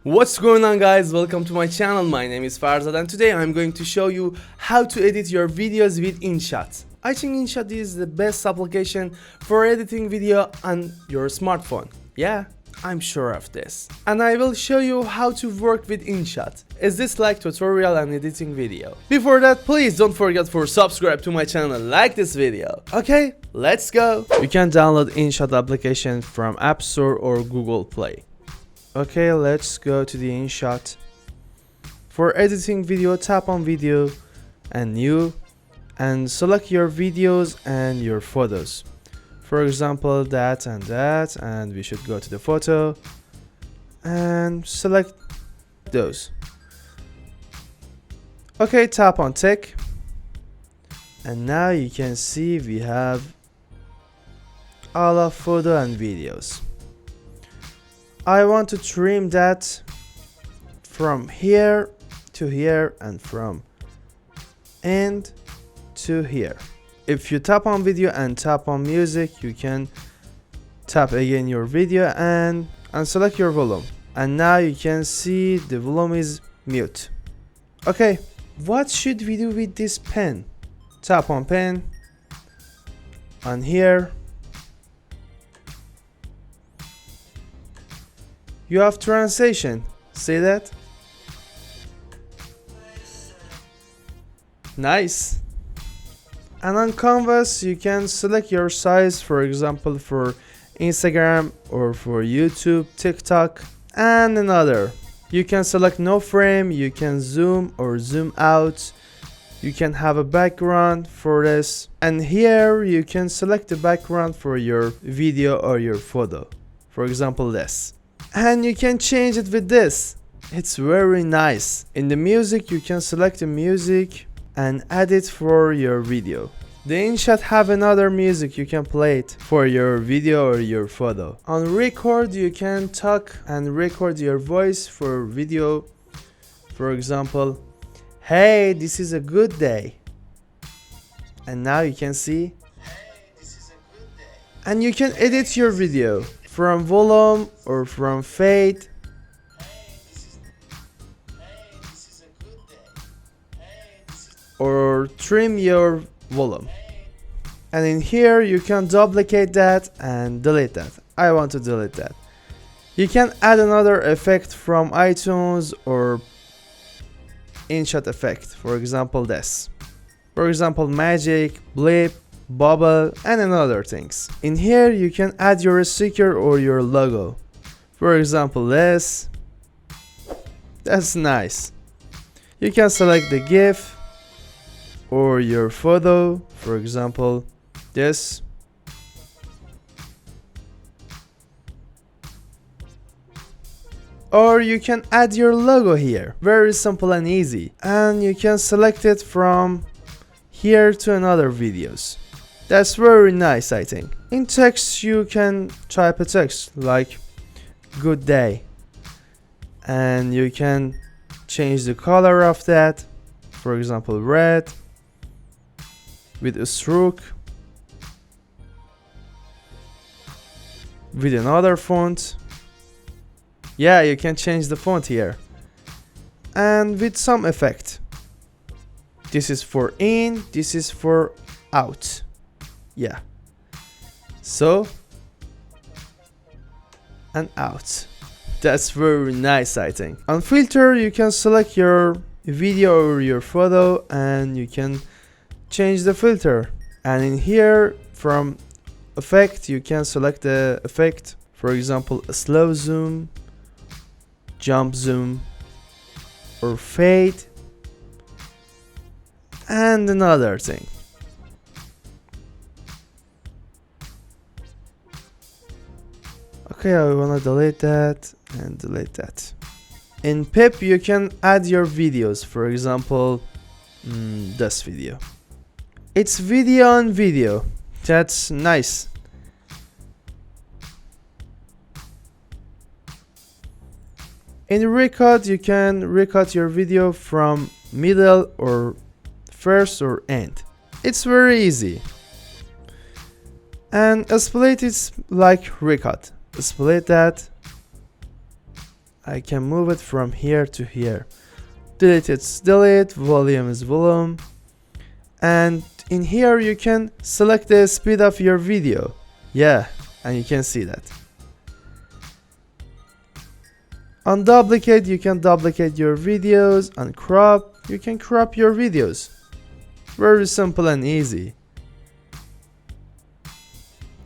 What's going on, guys? Welcome to my channel. My name is Farzad and today I'm going to show you how to edit your videos with inshot. I think inshot is the best application for editing video on your smartphone. Yeah, I'm sure of this. And I will show you how to work with inshot. Is this like tutorial on editing video? Before that, please don't forget to subscribe to my channel, like this video. Okay, let's go. You can download inshot application from App Store or Google Play. Okay, let's go to the inshot. For editing video, tap on video and new and select your videos and your photos. For example, that, and we should go to the photo and select those. Okay, tap on tick and now you can see we have all of photo and videos. I want to trim that from here to here and from end to here. If you tap on video and tap on music, you can tap again your video and select your volume. And now you can see the volume is mute. Okay, what should we do with this pen? Tap on pen on here. You have translation, see that? Nice. And on canvas you can select your size, for example for Instagram or for YouTube, TikTok and another. You can select no frame, you can zoom or zoom out. You can have a background for this. And here you can select the background for your video or your photo. For example this. And you can change it with this. It's very nice. In the music you can select the music and add it for your video. The inshot have another music, you can play it for your video or your photo. On record you can talk and record your voice for video. For example, hey, this is a good day. And now you can see. Hey, this is a good day. And you can edit your video from volume or from fade. Or trim your volume. And in here you can duplicate that and delete that. I want to delete that. You can add another effect from iTunes or inshot effect. For example this. For example magic, blip, bubble and another things. In here you can add your sticker or your logo. For example this. That's nice. You can select the GIF or your photo. For example this. Or you can add your logo here. Very simple and easy. And you can select it from here to another videos. That's very nice, I think. In text you can type a text like good day and you can change the color of that, for example red with a stroke, with another font. Yeah, you can change the font here and with some effect. This is for in, this is for out. Yeah, so and out. That's very nice, I think. On filter you can select your video or your photo and you can change the filter. And in here from effect you can select the effect, for example a slow zoom, jump zoom or fade and another thing. Okay, I wanna delete that and delete that. In pip you can add your videos, for example this video. It's video on video. That's nice. In record you can record your video from middle or first or end. It's very easy. And a split is like record. Split that I can move it from here to here. Delete it's delete, volume is volume. And in here you can select the speed of your video. Yeah, and you can see that. On duplicate, you can duplicate your videos. On crop, you can crop your videos. Very simple and easy.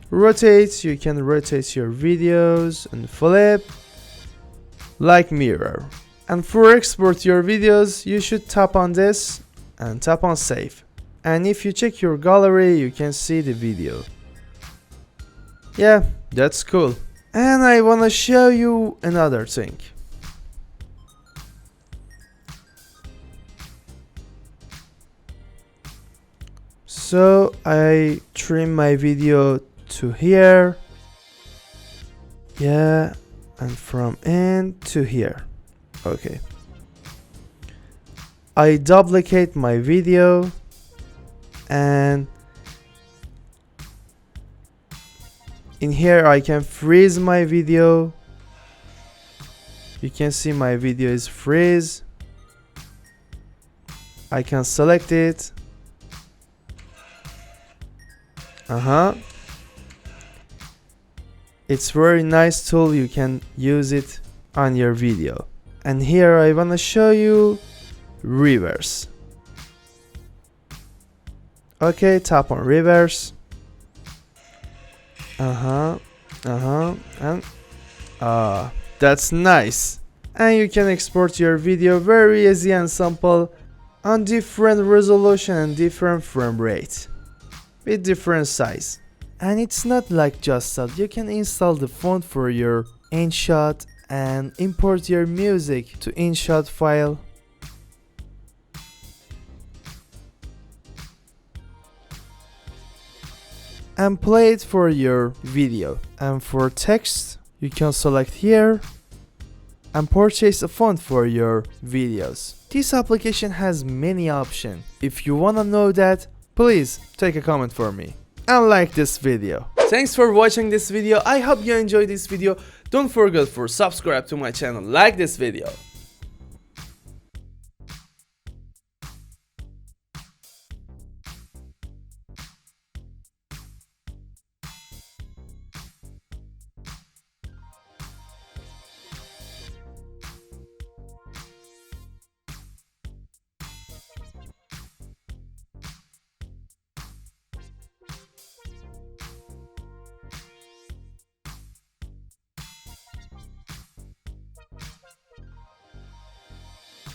Rotate, you can rotate your videos. And flip, like mirror. And for export your videos, you should tap on this and tap on save. And if you check your gallery, you can see the video. Yeah, that's cool. And I wanna show you another thing. So I trim my video to here. Yeah, and from in to here. Okay. I duplicate my video and in here I can freeze my video. You can see my video is freeze. I can select it. It's very nice tool, you can use it on your video. And here I wanna show you reverse. Okay, tap on reverse. And that's nice. And you can export your video very easy and simple on different resolution and different frame rate with different size. And it's not like just that, you can install the font for your inshot and import your music to inshot file. And play it for your video. And for text, you can select here and purchase a font for your videos. This application has many options. If you wanna know that, please take a comment for me and like this video. Thanks for watching this video. I hope you enjoyed this video. Don't forget to subscribe to my channel, like this video.